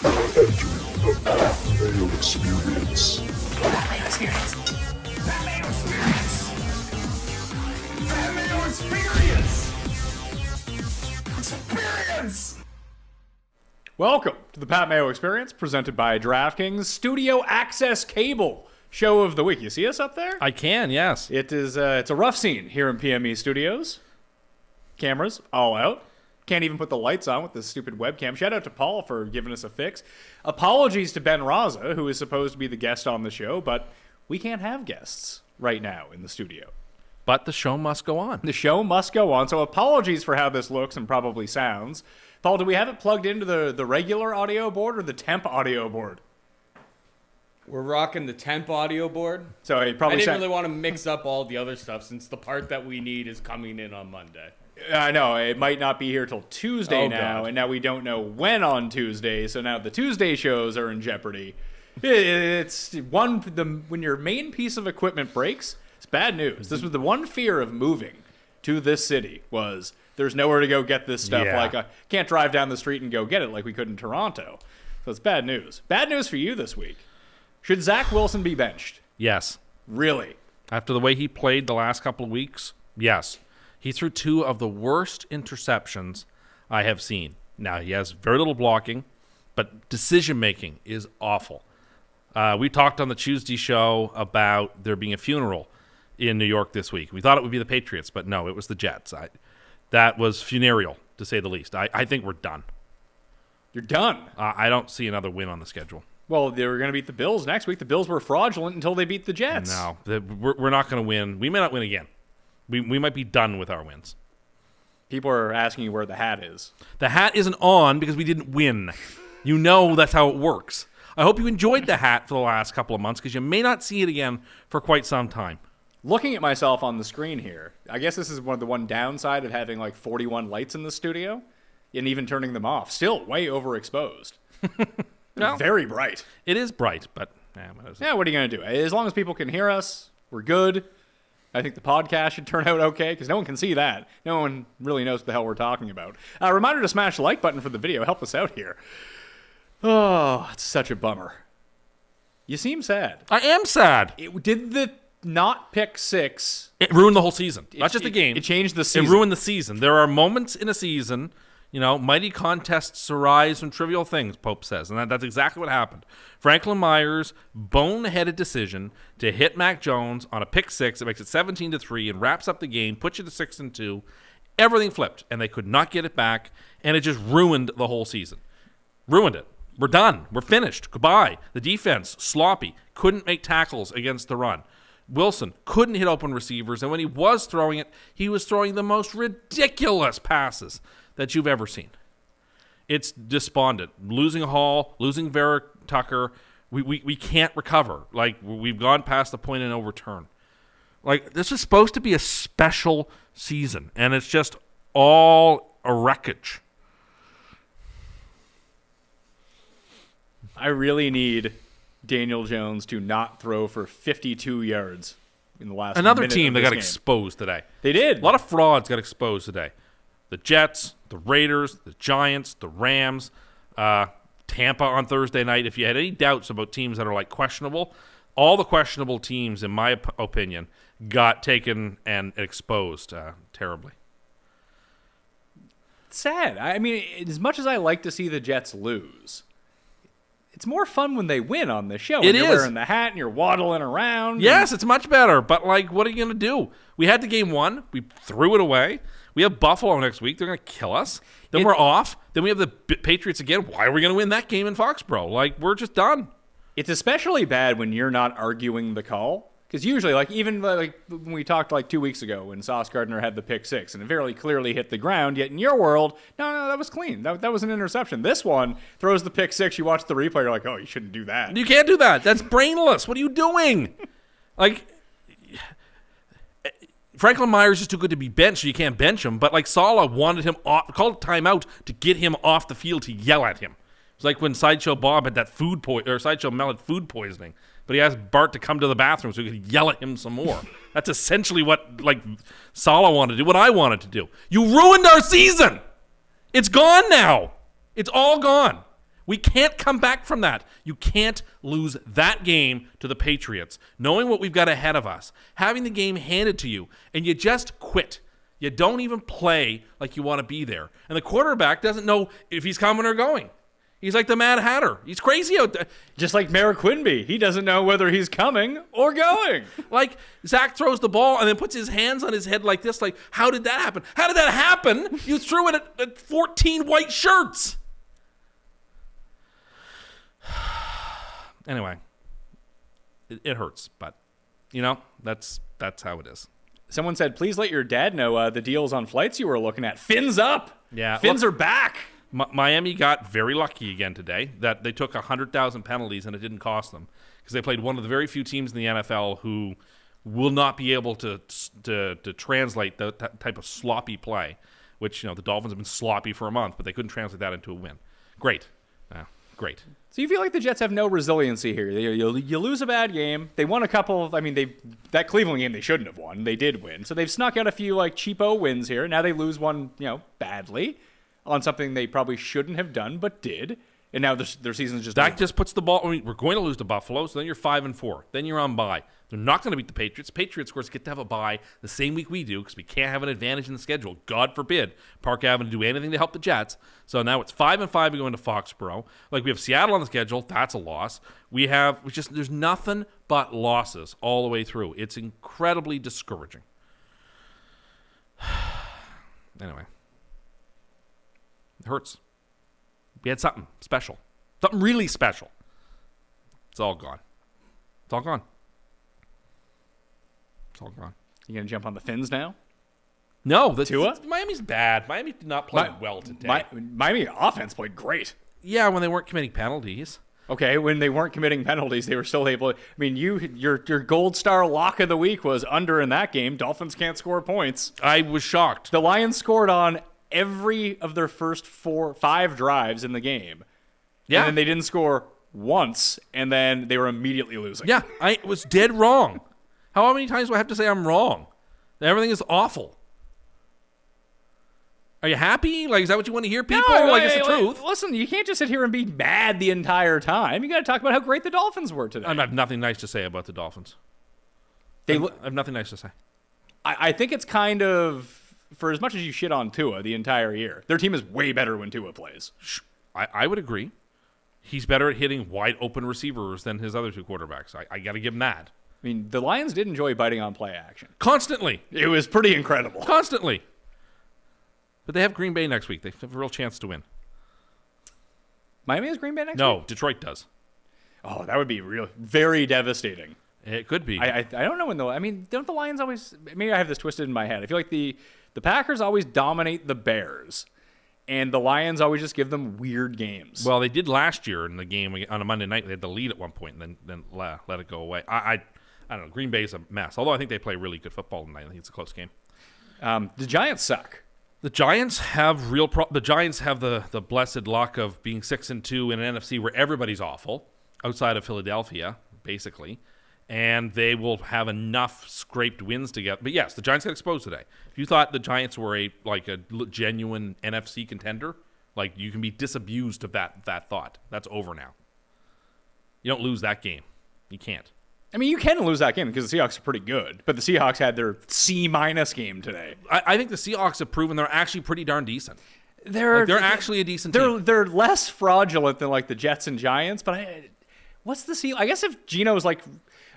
Entering the Mayo Experience. Mayo Experience. Mayo Experience. Mayo Experience. Experience. Welcome to the Pat Mayo Experience, presented by DraftKings Studio Access Cable Show of the Week. You see us up there? I can, yes. It's a rough scene here in PME Studios. Cameras all out. Can't even put the lights on with this stupid webcam. Shout out to Paul for giving us a fix. Apologies to Ben Raza, who is supposed to be the guest on the show, but we can't have guests right now in the studio. But the show must go on. The show must go on, so apologies for how this looks and probably sounds. Paul, do we have it plugged into the regular audio board or the temp audio board? We're rocking the temp audio board. So it I probably didn't really want to mix up all the other stuff since the part that we need is coming in on Monday. I know, it might not be here till Tuesday now, God. and now we don't know when on Tuesday, so now the Tuesday shows are in jeopardy. It's when your main piece of equipment breaks, it's bad news. This was the one fear of moving to this city was there's nowhere to go get this stuff. Yeah. Like, I can't drive down the street and go get it like we could in Toronto. So it's bad news. Bad news for you this week. Should Zach Wilson be benched? Yes. Really? After the way he played the last couple of weeks, yes. He threw two of the worst interceptions I have seen. Now, he has very little blocking, but decision-making is awful. We talked on the Tuesday show about there being a funeral in New York this week. We thought it would be the Patriots, but no, it was the Jets. That was funereal, to say the least. I think we're done. You're done. I don't see another win on the schedule. Well, they were going to beat the Bills next week. The Bills were fraudulent until they beat the Jets. No, we're not going to win. We may not win again. We might be done with our wins. People are asking you where the hat is. The hat isn't on because we didn't win. You know that's how it works. I hope you enjoyed the hat for the last couple of months because you may not see it again for quite some time. Looking at myself on the screen here, I guess this is one downside of having like 41 lights in the studio and even turning them off. Still way overexposed. No. Very bright. It is bright, but What are you going to do? As long as people can hear us, we're good. I think the podcast should turn out okay because no one can see that. No one really knows what the hell we're talking about. Reminder to smash the like button for the video. Help us out here. Oh, it's such a bummer. You seem sad. I am sad. Did the not pick six... It ruined the whole season. Not just the game. It changed the season. It ruined the season. There are moments in a season, mighty contests arise from trivial things, Pope says. And that's exactly what happened. Franklin Myers' boneheaded decision to hit Mac Jones on a pick six that makes it 17-3 and wraps up the game, puts you to 6-2. Everything flipped, and they could not get it back, and it just ruined the whole season. Ruined it. We're done. We're finished. Goodbye. The defense, sloppy. Couldn't make tackles against the run. Wilson couldn't hit open receivers, and when he was throwing it, he was throwing the most ridiculous passes that you've ever seen. It's despondent. Losing Hall, losing Vera Tucker, we can't recover. Like, we've gone past the point of no return. Like, this is supposed to be a special season, and it's just all a wreckage. I really need Daniel Jones to not throw for 52 yards in the last Another minute team of that this got game. exposed today. They did. A lot of frauds got exposed today. The Jets, the Raiders, the Giants, the Rams, Tampa on Thursday night. If you had any doubts about teams that are like questionable, all the questionable teams, in my opinion, got taken and exposed terribly. Sad. I mean, as much as I like to see the Jets lose, it's more fun when they win on this show. It You're is. wearing the hat and you're waddling around. Yes, it's much better. But, what are you going to do? We had the game won. We threw it away. We have Buffalo next week. They're going to kill us. Then we're off. Then we have the Patriots again. Why are we going to win that game in Foxborough? We're just done. It's especially bad when you're not arguing the call. Because usually, even when we talked 2 weeks ago when Sauce Gardner had the pick six and it very clearly hit the ground, yet in your world, no, that was clean. That was an interception. This one throws the pick six. You watch the replay, you're like, oh, you shouldn't do that. You can't do that. That's brainless. What are you doing? Franklin Myers is too good to be benched, so you can't bench him. But Saleh wanted him off, called a timeout to get him off the field to yell at him. It's like when Sideshow Bob had that Sideshow Mel had food poisoning, but he asked Bart to come to the bathroom so he could yell at him some more. That's essentially what Saleh wanted to do, what I wanted to do. You ruined our season. It's gone now. It's all gone. We can't come back from that. You can't lose that game to the Patriots, knowing what we've got ahead of us, having the game handed to you, and you just quit. You don't even play like you want to be there. And the quarterback doesn't know if he's coming or going. He's like the Mad Hatter. He's crazy out there. Just like Mayor Quinby. He doesn't know whether he's coming or going. Like, Zach throws the ball and then puts his hands on his head like this. Like, how did that happen? How did that happen? You threw it at 14 white shirts. Anyway, it hurts, but, that's how it is. Someone said, please let your dad know the deals on flights you were looking at. Phins Up. Yeah. Phins are back. Miami got very lucky again today that they took 100,000 penalties and it didn't cost them because they played one of the very few teams in the NFL who will not be able to translate the type of sloppy play, which, the Dolphins have been sloppy for a month, but they couldn't translate that into a win. Great. Great. So you feel like the Jets have no resiliency here. You lose a bad game. They won a couple. That Cleveland game they shouldn't have won. They did win. So they've snuck out a few cheapo wins here. Now they lose one, badly on something they probably shouldn't have done, but did. And now their season's just... Dak just puts the ball... we're going to lose to Buffalo, so then you're 5-4. Then you're on bye. They're not going to beat the Patriots. Patriots, of course, get to have a bye the same week we do because we can't have an advantage in the schedule. God forbid Park Avenue do anything to help the Jets. So now it's 5-5 we go into Foxborough. We have Seattle on the schedule. That's a loss. There's nothing but losses all the way through. It's incredibly discouraging. Anyway. It hurts. We had something special. Something really special. It's all gone. It's all gone. It's all gone. You going to jump on the Fins now? No. Tua? Miami's bad. Miami did not play well today. Miami offense played great. Yeah, when they weren't committing penalties. Okay, when they weren't committing penalties, they were still able to... your gold star lock of the week was under in that game. Dolphins can't score points. I was shocked. The Lions scored on every of their first 5 drives in the game. Yeah. And then they didn't score once, and then they were immediately losing. Yeah, I was dead wrong. How many times do I have to say I'm wrong? Everything is awful. Are you happy? Is that what you want to hear, people? It's the truth. Listen, you can't just sit here and be mad the entire time. You got to talk about how great the Dolphins were today. I have nothing nice to say about the Dolphins. I have nothing nice to say. I think it's kind of... For as much as you shit on Tua the entire year, their team is way better when Tua plays. I would agree. He's better at hitting wide open receivers than his other 2 quarterbacks. I got to give him that. The Lions did enjoy biting on play action. Constantly. It was pretty incredible. Constantly. But they have Green Bay next week. They have a real chance to win. Miami has Green Bay next week? No, Detroit does. Oh, that would be very devastating. It could be. I don't know when though. Don't the Lions always... Maybe I have this twisted in my head. I feel like the Packers always dominate the Bears, and the Lions always just give them weird games. Well, they did last year in the game on a Monday night. They had the lead at one point and then let it go away. I don't know. Green Bay's a mess. Although I think they play really good football tonight. I think it's a close game. The Giants suck. The Giants have the Giants have the blessed luck of being 6-2 in an NFC where everybody's awful, outside of Philadelphia, basically. And they will have enough scraped wins together. But yes, the Giants got exposed today. If you thought the Giants were a genuine NFC contender, you can be disabused of that thought. That's over now. You don't lose that game. You can't. You can lose that game because the Seahawks are pretty good. But the Seahawks had their C- game today. I think the Seahawks have proven they're actually pretty darn decent. They're actually a decent team. They're less fraudulent than the Jets and Giants. But what's the C? I guess if Geno's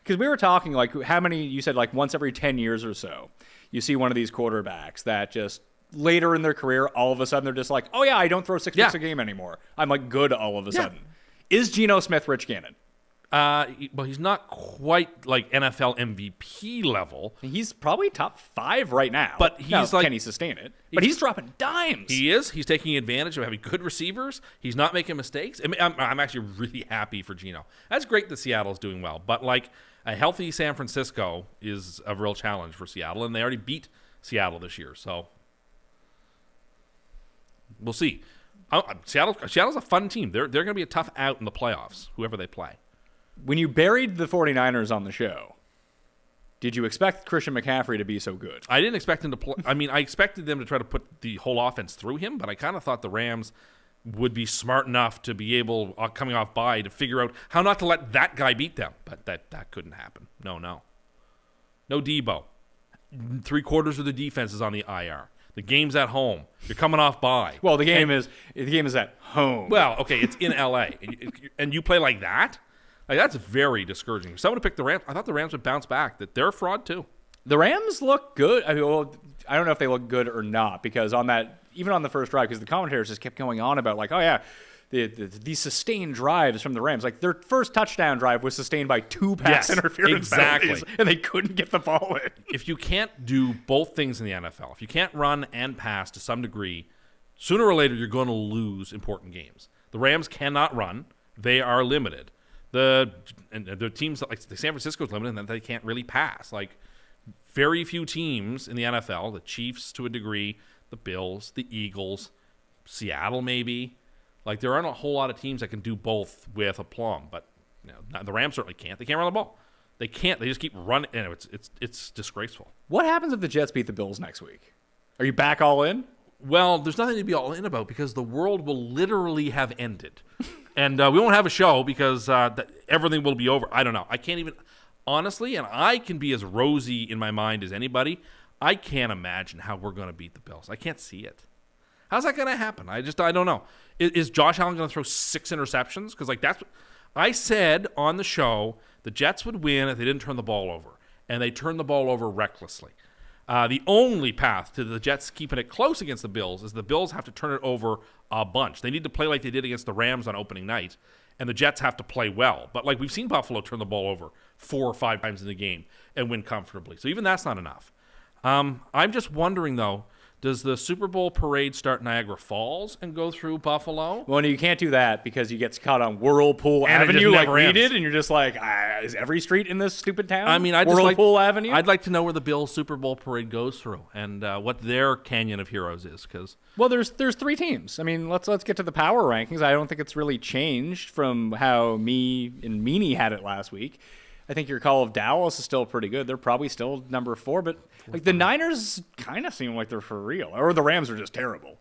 because we were talking how many, you said once every 10 years or so, you see one of these quarterbacks that just later in their career, all of a sudden they're just oh yeah, I don't throw 6 picks a game anymore. I'm good all of a sudden. Is Geno Smith Rich Gannon? Well, he's not quite NFL MVP level. He's probably top 5 right now. But he's can he sustain it? But he's dropping dimes. He is. He's taking advantage of having good receivers. He's not making mistakes. I'm actually really happy for Geno. That's great that Seattle's doing well. But a healthy San Francisco is a real challenge for Seattle, and they already beat Seattle this year. So we'll see. Seattle's a fun team. They're going to be a tough out in the playoffs, whoever they play. When you buried the 49ers on the show, did you expect Christian McCaffrey to be so good? I didn't expect him to play. I expected them to try to put the whole offense through him, but I kind of thought the Rams would be smart enough to be able, coming off bye, to figure out how not to let that guy beat them. But that couldn't happen. No. No Debo. 3/4 of the defense is on the IR. The game's at home. You're coming off bye. Well, the game is at home. Well, okay, it's in LA, and you play like that. Like, that's very discouraging. If someone picked the Rams, I thought the Rams would bounce back. That they're a fraud too. The Rams look good. I mean, well, I don't know if they look good or not, because even on the first drive, because the commentators just kept going on about like, oh yeah, the sustained drives from the Rams. Like, their first touchdown drive was sustained by 2 pass interference penalties, and they couldn't get the ball in. If you can't do both things in the NFL, if you can't run and pass to some degree, sooner or later you're going to lose important games. The Rams cannot run; they are limited. The teams like the San Francisco's limited, and that they can't really pass. Like, very few teams in the NFL, the Chiefs to a degree, the Bills, the Eagles, Seattle maybe. Like, there aren't a whole lot of teams that can do both with aplomb. But the Rams certainly can't. They can't run the ball. They can't. They just keep running. It's disgraceful. What happens if the Jets beat the Bills next week? Are you back all in? Well, there's nothing to be all in about, because the world will literally have ended. And we won't have a show because everything will be over. I don't know. I can't even... Honestly, and I can be as rosy in my mind as anybody, I can't imagine how we're going to beat the Bills. I can't see it. How's that going to happen? I don't know. Is Josh Allen going to throw 6 interceptions? Because that's what I said on the show. The Jets would win if they didn't turn the ball over, and they turned the ball over recklessly. The only path to the Jets keeping it close against the Bills is the Bills have to turn it over a bunch. They need to play like they did against the Rams on opening night, and the Jets have to play well. But like, we've seen Buffalo turn the ball over 4 or 5 times in the game and win comfortably. So even that's not enough. I'm just wondering, though, does the Super Bowl parade start Niagara Falls and go through Buffalo? Well, no, you can't do that because you get caught on Whirlpool And it just Avenue like never we ends. did, and you're just like, is every street in this stupid town? I mean, Whirlpool Avenue? I'd like to know where the Bills Super Bowl parade goes through and what their Canyon of Heroes is. Because Well, there's 3 teams. I mean, let's get to the power rankings. I don't think it's really changed from how me and Meanie had it last week. I think your call of Dallas is still pretty good. They're probably still number 4, but like the Niners kind of seem like they're for real, or the Rams are just terrible.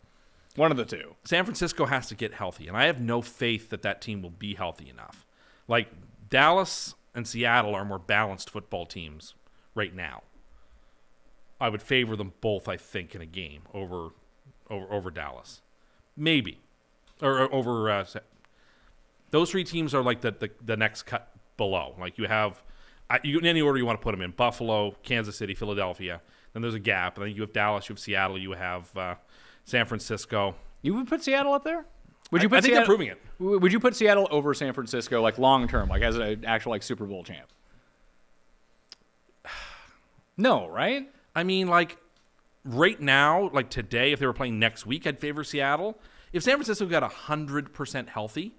One of the two. San Francisco has to get healthy, and I have no faith that team will be healthy enough. Like, Dallas and Seattle are more balanced football teams right now. I would favor them both, I think, in a game over Dallas. Maybe. Or over... those 3 teams are like the next cut below. Like, you have... in any order you want to put them in. Buffalo, Kansas City, Philadelphia. Then there's a gap. And then you have Dallas, you have Seattle, you have San Francisco. You would put Seattle up there? I think they're proving it. Would you put Seattle over San Francisco, like long term, like as an actual like Super Bowl champ? No, right? I mean, like, right now, like today, if they were playing next week, I'd favor Seattle. If San Francisco got 100% healthy,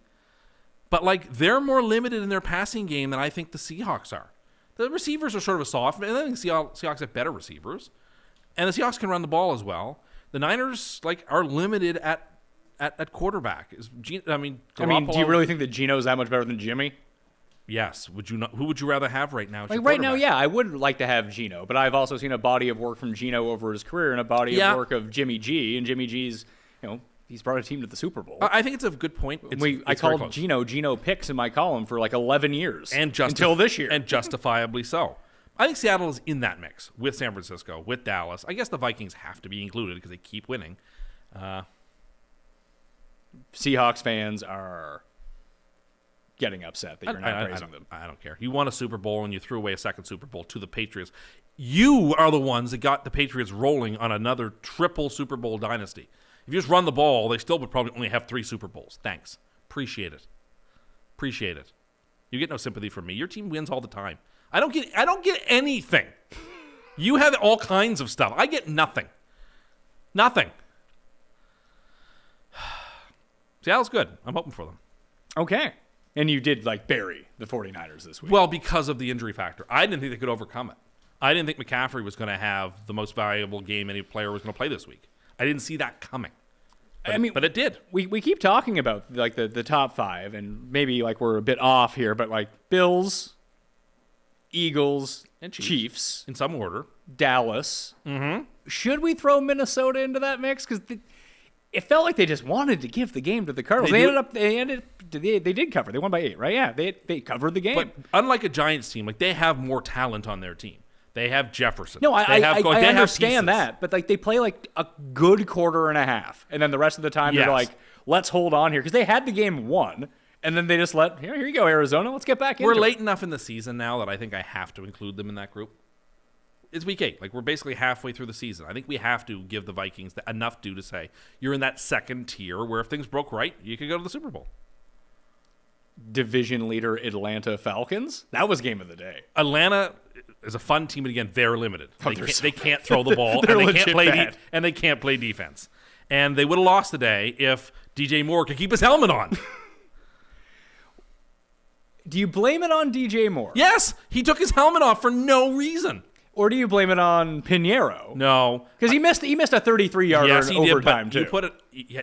but like, they're more limited in their passing game than I think the Seahawks are. The receivers are sort of a soft, and I think the Seahawks have better receivers, and the Seahawks can run the ball as well. The Niners are limited at quarterback. Do you really think that Geno's that much better than Jimmy? Yes. Would you not? Who would you rather have right now? Like right now, yeah, I would like to have Geno, but I've also seen a body of work from Geno over his career and a body of work of Jimmy G, and Jimmy G's, he's brought a team to the Super Bowl. I think it's a good point. I called Geno picks in my column for like 11 years, until this year, and justifiably so. I think Seattle is in that mix with San Francisco, with Dallas. I guess the Vikings have to be included because they keep winning. Seahawks fans are getting upset that you're not praising them. I don't care. You won a Super Bowl and you threw away a second Super Bowl to the Patriots. You are the ones that got the Patriots rolling on another triple Super Bowl dynasty. If you just run the ball, they still would probably only have 3 Super Bowls. Thanks. Appreciate it. You get no sympathy from me. Your team wins all the time. I don't get anything. You have all kinds of stuff. I get nothing. Nothing. Seattle's good. I'm hoping for them. Okay. And you did bury the 49ers this week. Well, because of the injury factor. I didn't think they could overcome it. I didn't think McCaffrey was going to have the most valuable game any player was going to play this week. I didn't see that coming. But it did. We keep talking about the top 5, and maybe we're a bit off here, but Bills, Eagles, and Chiefs in some order. Dallas. Mm-hmm. Should we throw Minnesota into that mix? Because it felt like they just wanted to give the game to the Cardinals. They did cover. They won by 8, right? Yeah, they covered the game. But unlike a Giants team, like they have more talent on their team. They have Jefferson. No, I have understand pieces. that, but like they play like a good quarter and a half, and then the rest of the time they're like, let's hold on here because they had the game won, and then they just here you go, Arizona, let's get back into it. We're late enough in the season now that I think I have to include them in that group. It's week 8. Like we're basically halfway through the season. I think we have to give the Vikings enough due to say you're in that second tier where if things broke right, you could go to the Super Bowl. Division leader Atlanta Falcons. That was game of the day. Atlanta is a fun team, but again, they're limited. They can't throw the ball, They're and they legit can't play bad. and they can't play defense. And they would have lost today if DJ Moore could keep his helmet on. Do you blame it on DJ Moore? Yes, he took his helmet off for no reason. Or do you blame it on Pinheiro? No, Because he missed a 33-yarder in overtime did, too.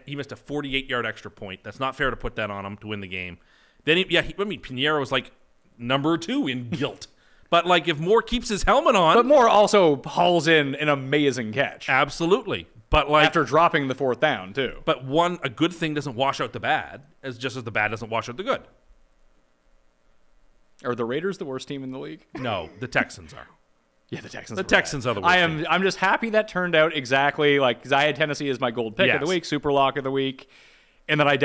He missed a 48-yard extra point. That's not fair to put that on him to win the game. Then Pinheiro was like number 2 in guilt. But like if Moore keeps his helmet on, But Moore also hauls in an amazing catch absolutely. But like after dropping the 4th down too. But a good thing doesn't wash out the bad, as the bad doesn't wash out the good. Are the Raiders the worst team in the league? No, the Texans are. Yeah, the Texans. The Texans are the worst team. I'm just happy that turned out exactly like because I had Tennessee as my gold pick of the Yes. week, super lock of the week, and then I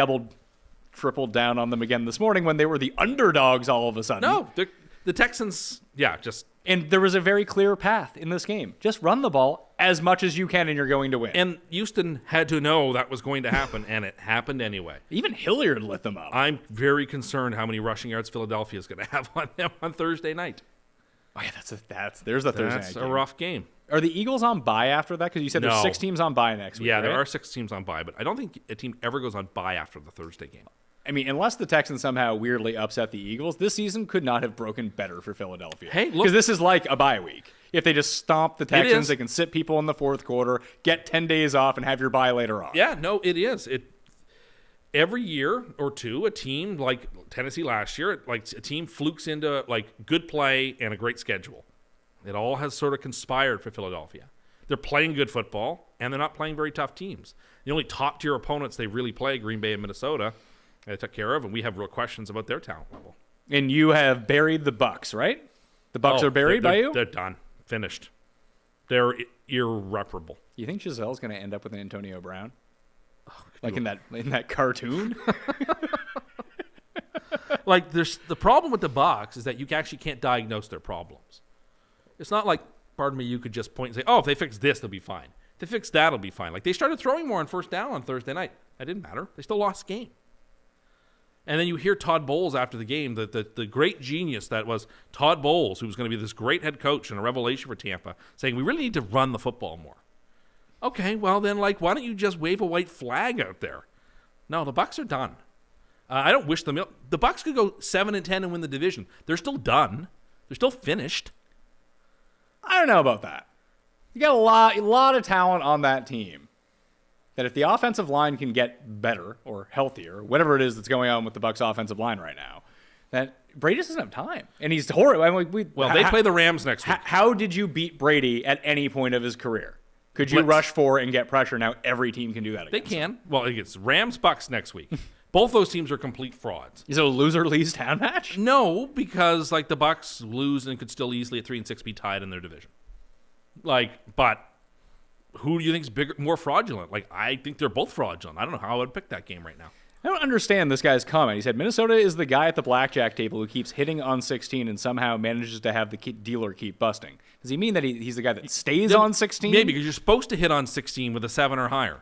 tripled down on them again this morning when they were the underdogs all of a sudden. No, the Texans, just And there was a very clear path in this game. Just run the ball as much as you can, and you're going to win. and Houston had to know that was going to happen, and it happened anyway. Even Hilliard lit them up. I'm very concerned how many rushing yards Philadelphia is going to have on them on Thursday night. Oh yeah, there's the Thursday night That's a game. rough game. Are the Eagles on bye after that? Because you said there's No. 6 teams on bye next week. Yeah, there right? are 6 teams on bye, but I don't think a team ever goes on bye after the Thursday game. I mean, unless the Texans somehow weirdly upset the Eagles, this season could not have broken better for Philadelphia. Hey, look- because this is like a bye week. If they just stomp the is. Texans, they can sit people in the 4th quarter, get 10 days off, and have your bye later on. Yeah, no, it is. Every year or two, a team like Tennessee last year, like a team flukes into like good play and a great schedule. It all has sort of conspired for Philadelphia. They're playing good football, and they're not playing very tough teams. The only top-tier opponents they really play, Green Bay and Minnesota, they took care of, and we have real questions about their talent level. And you have buried the Bucks, right? The Bucks are buried by you? They're done. Finished. They're irreparable. You think Giselle's going to end up with Antonio Brown? Like in that cartoon? Like, there's the problem with the Bucs is that you actually can't diagnose their problems. It's not like, pardon me, you could just point and say, oh, if they fix this, they'll be fine. If they fix that, it'll be fine. Like, they started throwing more on first down on Thursday night. That didn't matter. They still lost the game. And then you hear Todd Bowles after the game, the great genius that was Todd Bowles, who was going to be this great head coach and a revelation for Tampa, saying, we really need to run the football more. Okay, well then, like, why don't you just wave a white flag out there? No, the Bucs are done. I don't wish them ill. The Bucs could go 7-10 and win the division. They're still done. They're still finished. I don't know about that. You got a lot of talent on that team. That if the offensive line can get better or healthier, whatever it is that's going on with the Bucs offensive line right now, that Brady doesn't have time, and he's horrible. I mean, They play the Rams next week. How did you beat Brady at any point of his career? Could you Blitz. rush for and get pressure? Now every team can do that. They Against him. can. Well, it's Rams-Bucs next week. Both those teams are complete frauds. Is it a loser leaves town match? No, because like the Bucs lose and could still easily at 3-6 be tied in their division. Like, but who do you think is bigger, more fraudulent? Like, I think they're both fraudulent. I don't know how I would pick that game right now. I don't understand this guy's comment. He said Minnesota is the guy at the blackjack table who keeps hitting on 16 and somehow manages to have the dealer keep busting. Does he mean that he's the guy that stays on 16? Maybe, because you're supposed to hit on 16 with a 7 or higher.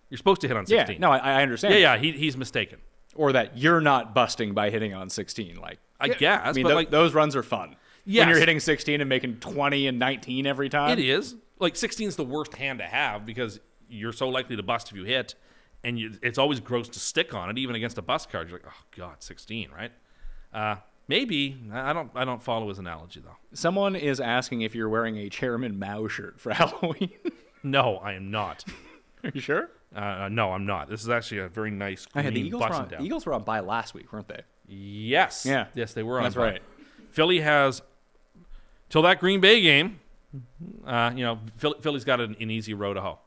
You're supposed to hit on 16. Yeah, no, I understand. Yeah, he's mistaken. Or that you're not busting by hitting on 16. Like, I guess, I mean, but like those runs are fun. Yes. When you're hitting 16 and making 20 and 19 every time. it is. Like 16 is the worst hand to have because you're so likely to bust if you hit, and it's always gross to stick on it, even against a bust card. You're like, oh God, 16, right? Maybe. I don't follow his analogy though. Someone is asking if you're wearing a Chairman Mao shirt for Halloween. No, I am not. Are you sure? No, I'm not. This is actually a very nice I had the green Eagles were button on, down. Eagles were on bye last week, weren't they? Yes. Yeah. Yes, they were on That's bye. right. Philly has till that Green Bay game. Philly's got an easy road to hoe.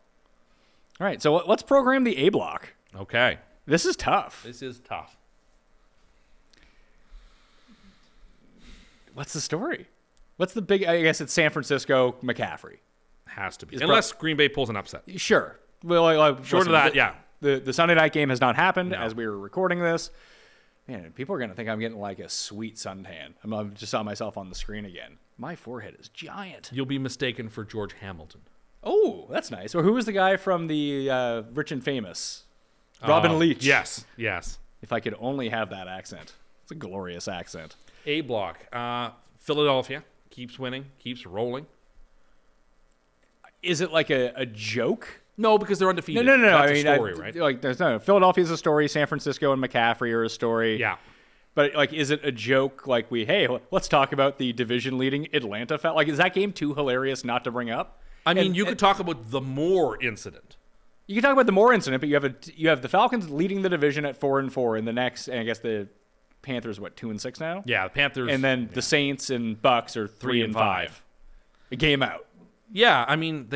All right, so let's program the A block. Okay. This is tough. This is tough. What's the story? What's the big? I guess it's San Francisco McCaffrey. Has to be. Is Unless Green Bay pulls an upset. Sure. Well, Short of that, yeah. The Sunday night game has not happened No. as we were recording this. Man, people are going to think I'm getting like a sweet suntan. I just saw myself on the screen again. My forehead is giant. You'll be mistaken for George Hamilton. Oh, that's nice. Or who was the guy from the Rich and Famous? Robin Leach. Yes. If I could only have that accent. It's a glorious accent. A block. Philadelphia keeps winning, keeps rolling. Is it like a joke? No, because they're undefeated. No. That's a story, right? Like, there's no. Philadelphia's a story. San Francisco and McCaffrey are a story. Yeah. But like, is it a joke? Like, let's talk about the division-leading Atlanta. Like, is that game too hilarious not to bring up? I mean, you could talk about the Moore incident. You can talk about the Moore incident, but you have the Falcons leading the division at 4-4 in the next, and I guess the Panthers 2-6 now. Yeah, the Panthers. And then the Saints and Bucks are 3-5. A game out. Yeah, I mean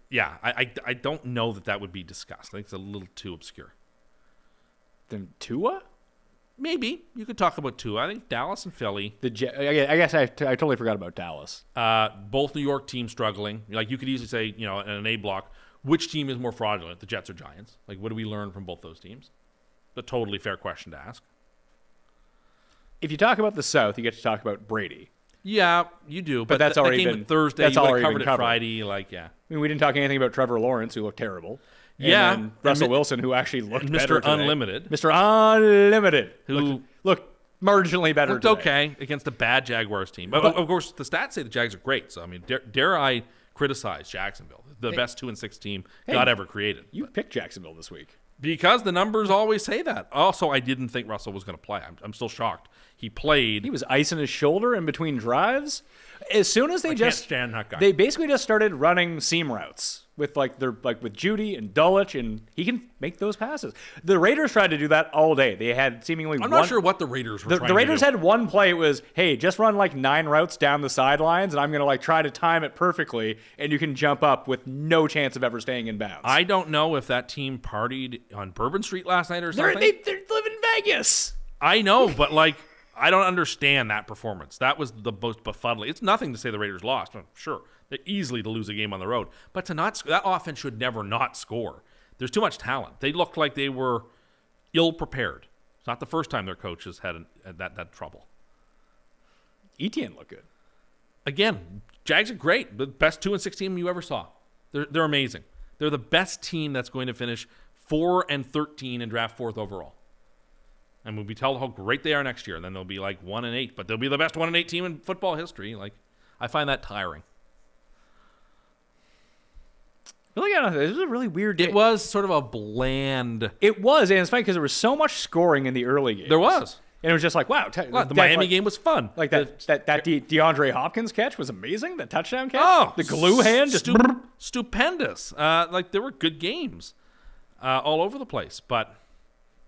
I don't know that would be discussed. I think it's a little too obscure. Then Tua? Maybe you could talk about Tua. I think Dallas and Philly. I guess I totally forgot about Dallas. Both New York teams struggling. Like you could easily say, in an A block, which team is more fraudulent, the Jets or Giants? Like, what do we learn from both those teams? A totally fair question to ask. If you talk about the South, you get to talk about Brady. Yeah, you do. But that's already game been Thursday. That's you already covered been it covered. Friday. Like, yeah. I mean, we didn't talk anything about Trevor Lawrence, who looked terrible. And Yeah. then Russell And Wilson, who actually looked and better Mr. today. Unlimited. Mr. Unlimited. Who looked marginally better looked today. okay against a bad Jaguars team. But of course, the stats say the Jags are great. So, I mean, dare I criticize Jacksonville, the best 2-6 team God ever created. You picked Jacksonville this week. Because the numbers always say that. Also, I didn't think Russell was going to play. I'm still shocked. He played. He was icing his shoulder in between drives. As soon as they can't stand that guy. they basically just started running seam routes with with Judy and Dulwich, and he can make those passes. The Raiders tried to do that all day. They had seemingly I'm not sure what the Raiders were trying The Raiders to do. had one play. It was, hey, just run 9 routes down the sidelines, and I'm going to try to time it perfectly, and you can jump up with no chance of ever staying in bounds. I don't know if that team partied on Bourbon Street last night or something. They're living in Vegas. I know, but I don't understand that performance. That was the most befuddling. It's nothing to say the Raiders lost. I'm sure they're easily to lose a game on the road, but to not that offense should never not score. There's too much talent. They looked like they were ill prepared. It's not the first time their coaches had that trouble. Etienne looked good. Again, Jags are great. The best 2-6 team you ever saw. They're amazing. They're the best team that's going to finish 4-13 and draft 4th overall. And we'll be told how great they are next year. And then they'll be 1-8, but they'll be the best 1-8 team in football history. I find that tiring. Really, it was a really weird day. It was sort of a bland. It was, and it's funny because there was so much scoring in the early games. There was. And it was just wow. The Miami game was fun. That DeAndre Hopkins catch was amazing. That touchdown catch. Oh, the glue hand. Just stupendous. There were good games all over the place. But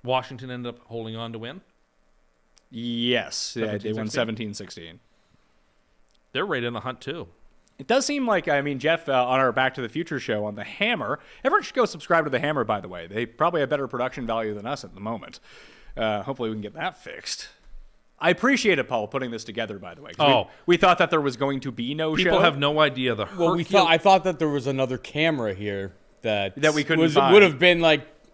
Washington ended up holding on to win. Yes. They won 17-16. They're right in the hunt, too. It does seem like, Jeff, on our Back to the Future show on The Hammer, everyone should go subscribe to The Hammer, by the way. They probably have better production value than us at the moment. Hopefully we can get that fixed. I appreciate it, Paul, putting this together, by the way. We thought that there was going to be no show. People have no idea the I thought that there was another camera here that we couldn't find. Would have been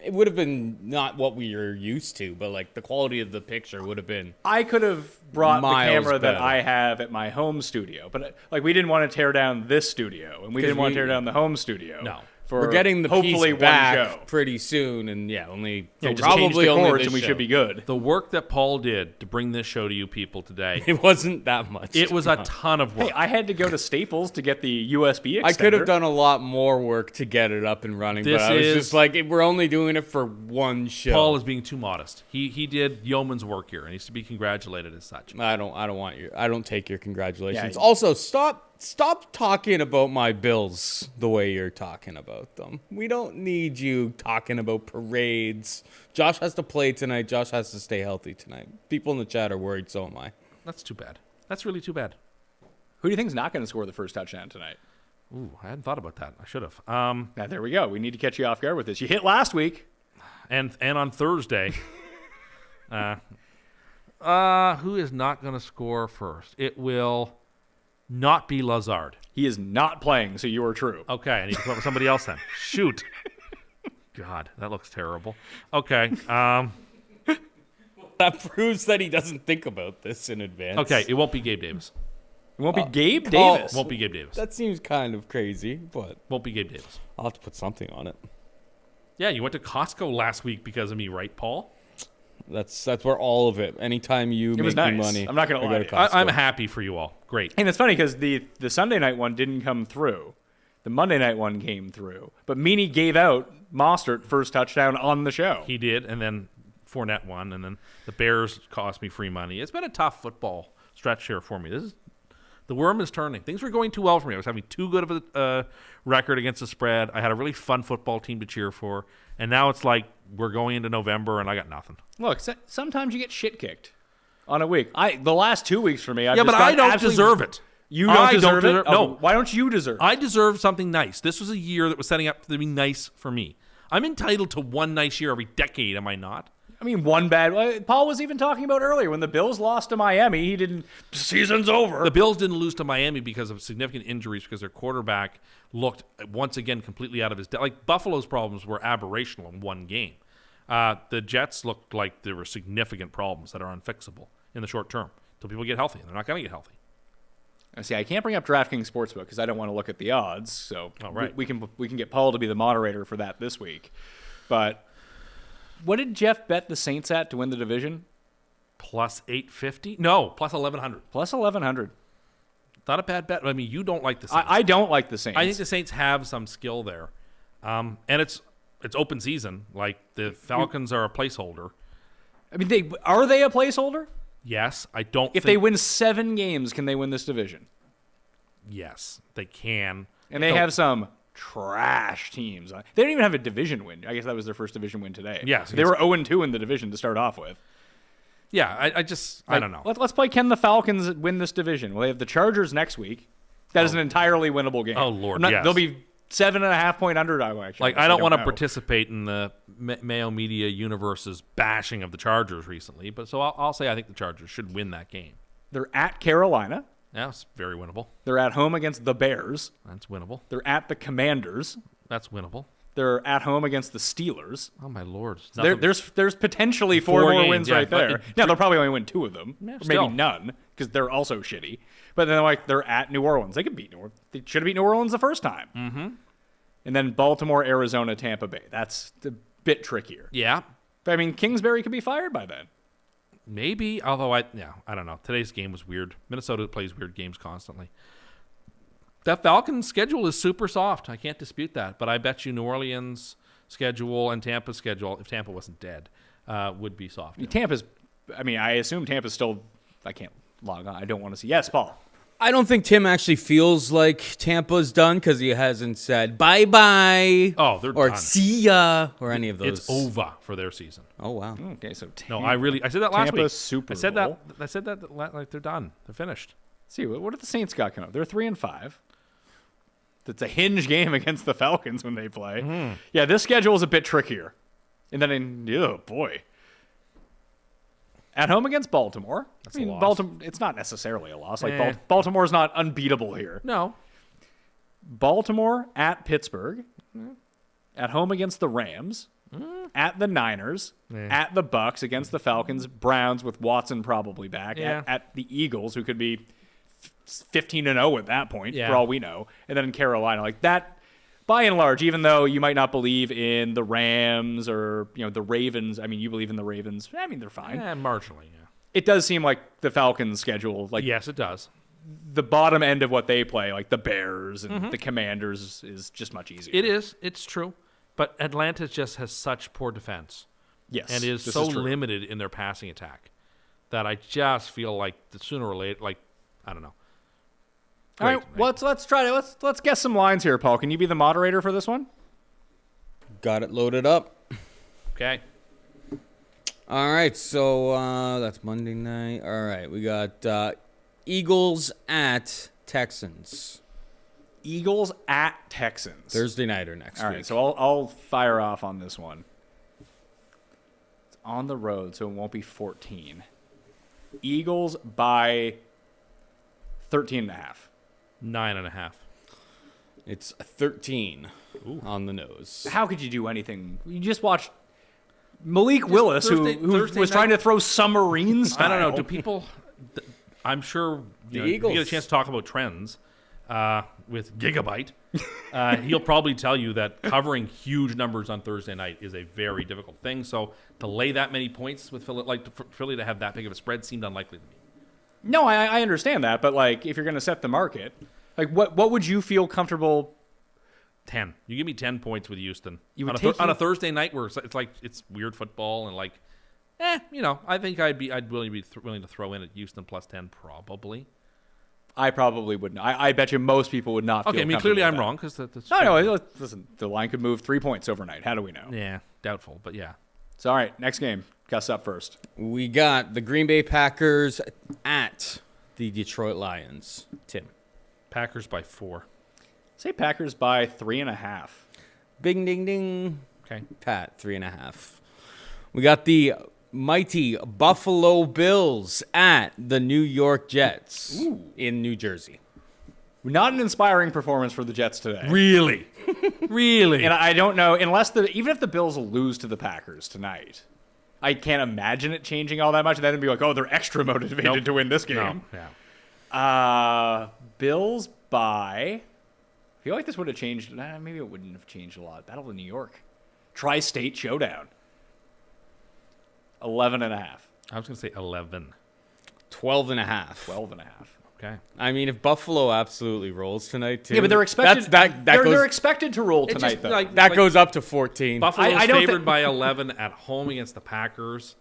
it would have been not what we are used to, but the quality of the picture would have been. I could have brought the miles camera that better. I have at my home studio, but we didn't want to tear down this studio, and we didn't want to tear down the home studio. No. For We're getting the hopefully piece back one show. pretty soon, and only Just probably change the only chords this and we show. should be good. The work that Paul did to bring this show to you people today, It wasn't that much. it was a ton of work. Hey, I had to go to Staples to get the USB extender. I could have done a lot more work to get it up and running, This but I was is- just we're only doing it for one show. Paul is being too modest. He did yeoman's work here, and he's to be congratulated as such. I don't take your congratulations. Yeah. Also, stop talking about my bills the way you're talking about them. We don't need you talking about parades. Josh has to play tonight. Josh has to stay healthy tonight. People in the chat are worried, so am I. That's too bad. That's really too bad. Who do you think's not going to score the first touchdown tonight? Ooh, I hadn't thought about that. I should have. Now, there we go. We need to catch you off guard with this. You hit last week. And on Thursday, who is not going to score first? It will not be Lazard. He is not playing, so you are true. Okay, I need to come up with somebody else then. Shoot. God, that looks terrible. Okay. That proves that he doesn't think about this in advance. Okay, it won't be Gabe Davis. It won't be Gabe Davis. Won't be Gabe Davis. That seems kind of crazy, but Won't be Gabe Davis. I'll have to put something on it. Yeah, you went to Costco last week because of me, right, Paul? That's where all of it. Anytime you It make was me nice. money, I'm not gonna I lie go to to you. Costco. I'm happy for you all. Great. And it's funny because the Sunday night one didn't come through. The Monday night one came through. But Meany gave out Mostert first touchdown on the show. He did, and then Fournette won, and then the Bears cost me free money. It's been a tough football stretch here for me. The worm is turning. Things were going too well for me. I was having too good of a record against the spread. I had a really fun football team to cheer for, and now it's like we're going into November, and I got nothing. Look, sometimes you get shit kicked on a week. The last 2 weeks for me, I've Yeah, just but I gotten don't absolutely- deserve it. You don't I deserve don't it? deserve- no. Why don't you deserve it? I deserve something nice. This was a year that was setting up to be nice for me. I'm entitled to one nice year every decade, am I not? I mean, one bad. Paul was even talking about earlier when the Bills lost to Miami. He didn't. Season's over. The Bills didn't lose to Miami because of significant injuries because their quarterback looked once again completely out of his depth. Like Buffalo's problems were aberrational in one game. The Jets looked like there were significant problems that are unfixable in the short term until people get healthy, and they're not going to get healthy. See, I can't bring up DraftKings Sportsbook because I don't want to look at the odds. So right. we can get Paul to be the moderator for that this week. But what did Jeff bet the Saints at to win the division? Plus 850? No, plus 1100. Plus 1,100. Not a bad bet. I mean, you don't like the Saints. I don't like the Saints. I think the Saints have some skill there, and it's open season. Like the Falcons are a placeholder. I mean, are they a placeholder? Yes, I don't. If they win 7 games, can they win this division? Yes, they can. And they have some trash teams. They don't even have a division win. I guess that was their first division win today. Yes, They were 0-2 in the division to start off with. Yeah, I don't know. Let's play can the Falcons win this division? Well, they have the Chargers next week. That is an entirely winnable game. Oh, Lord, yes. yes. They'll be 7.5-point underdog, actually. Like I don't want to participate in the Mayo media universe's bashing of the Chargers recently, but so I'll say I think the Chargers should win that game. They're at Carolina. Yeah, it's very winnable. They're at home against the Bears. That's winnable. They're at the Commanders. That's winnable. They're at home against the Steelers. Oh my Lord! There's potentially 4 Four more games, wins yeah, right but there. Yeah, they'll probably only win 2 of them, Yeah, or still. maybe none, because they're also shitty. But then they're at New Orleans. They could beat New Orleans. They should have beat New Orleans the first time. Mm-hmm. And then Baltimore, Arizona, Tampa Bay. That's a bit trickier. Yeah, But I mean, Kingsbury could be fired by then. maybe. Although I don't know. Today's game was weird. Minnesota plays weird games constantly. That Falcons schedule is super soft. I can't dispute that. But I bet you New Orleans schedule and Tampa's schedule, if Tampa wasn't dead, would be soft. I assume Tampa's still. I can't log on. I don't want to see. Yes, Paul. I don't think Tim actually feels like Tampa's done because he hasn't said bye-bye Oh, they're or done. see ya or any of those. It's over for their season. Oh, wow. Okay, so No, I said that last Tampa week. Super I said Bowl. that like they're done. They're finished. See, what do the Saints got coming up? They're 3-5. It's a hinge game against the Falcons when they play. Mm-hmm. Yeah, this schedule is a bit trickier. And then, oh boy. At home against Baltimore. That's a loss. Baltimore. It's not necessarily a loss. Like Eh. Baltimore's not unbeatable here. No. Baltimore at Pittsburgh. At home against the Rams. At the Niners. At the Bucks against the Falcons. Browns with Watson probably back. Yeah. At the Eagles, who could be 15-0 at that point, Yeah. for all we know. And then in Carolina. Like that, by and large, even though you might not believe in the Rams or the Ravens. I mean, you believe in the Ravens. I mean, they're fine. Marginally, yeah. It does seem like the Falcons' schedule, like Yes, it does. the bottom end of what they play, like the Bears and the Commanders, is just much easier. It is. It's true. But Atlanta just has such poor defense Yes. and is this so true. limited in their passing attack that I just feel like sooner or later, I don't know. All right, let's try to let's guess some lines here, Paul. Can you be the moderator for this one? Got it loaded up. Okay. All right, so that's Monday night. All right, we got Eagles at Texans. Eagles at Texans. Thursday night or next All week. right, so I'll fire off on this one. It's on the road, so it won't be 14. Eagles by 13.5. 9.5. It's 13 on the nose. How could you do anything? You just watched Malik Willis, Thursday who was night- trying to throw submarine style. I don't know. Do people? I'm sure you know, if you Eagles. get a chance to talk about trends with Gigabyte. He'll probably tell you that covering huge numbers on Thursday night is a very difficult thing. So to lay that many points with Philly, for Philly to have that big of a spread seemed unlikely to me. No, I understand that, but like if you're going to set the market, like what would you feel comfortable? 10. You give me 10 points with Houston You would on, take on a Houston- Thursday night where it's like it's weird football and like, you know, I think I'd willing to throw in at Houston plus 10 probably. I probably wouldn't. I bet you most people would not. Okay, feel I mean comfortable clearly with I'm that. wrong because that's No, listen. The line could move 3 points overnight. How do we know? yeah, doubtful, but yeah. So all right, next game. Gus up first. We got the Green Bay Packers at the Detroit Lions. Tim. Packers by 4. Say Packers by 3.5. Bing, ding, ding. Okay. Pat, 3.5. We got the mighty Buffalo Bills at the New York Jets in New Jersey. Not an inspiring performance for the Jets today. Really? Really? And I don't know, even if the Bills lose to the Packers tonight, I can't imagine it changing all that much. Then it'd be like, oh, they're extra motivated Nope. to win this No. game. Yeah. Bills by. I feel like this would have changed. Maybe it wouldn't have changed a lot. Battle of New York, Tri-State Showdown. 11.5. I was going to say 11. 12.5. 12.5. Okay. I mean, if Buffalo absolutely rolls tonight, too. Yeah, but they're expected. They're They're expected to roll tonight, just, though. that goes up to 14. Buffalo's I don't favored thi- by 11 at home against the Packers.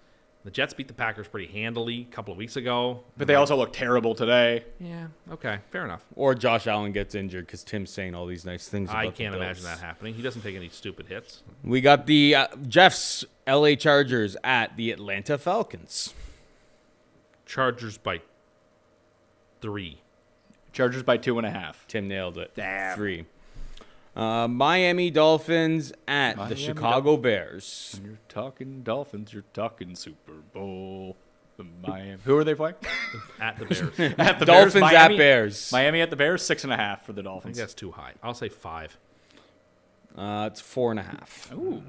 The Jets beat the Packers pretty handily a couple of weeks ago. But they also look terrible today. Yeah, okay, fair enough. Or Josh Allen gets injured because Tim's saying all these nice things about I the can't Bills. imagine that happening. He doesn't take any stupid hits. We got the Jeff's LA Chargers at the Atlanta Falcons. Chargers by 3. Chargers by 2.5. Tim nailed it. Damn. 3. Miami Dolphins at the Miami Chicago Bears. You're talking Dolphins. You're talking Super Bowl. The Miami. Who are they playing? At the Bears. I At the Dolphins Bears. Miami, at Bears. Miami at the Bears. 6.5 for the think Dolphins. that's too high. I'll say 5. It's 4.5. Ooh.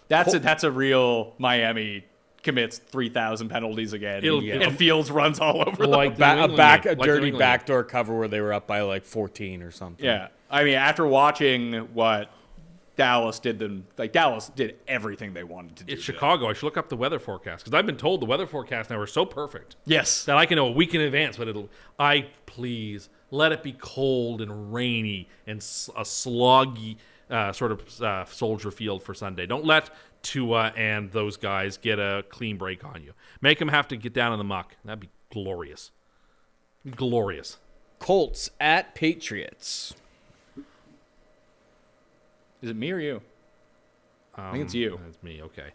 That's a real Miami commits 3,000 penalties again. It'll- and Fields runs all over them. Like the New A England back, game, a like the New dirty England game. backdoor cover where they were up by like 14 or something. Yeah. I mean, after watching what Dallas did, Dallas did everything they wanted to do. It's today. Chicago. I should look up the weather forecast because I've been told the weather forecast now are so perfect Yes. that I can know a week in advance what it'll. Please let it be cold and rainy and a sloggy sort of Soldier Field for Sunday. Don't let Tua and those guys get a clean break on you. Make them have to get down in the muck. That'd be glorious. Glorious. Colts at Patriots. Is it me or you? I think it's you. That's me. Okay.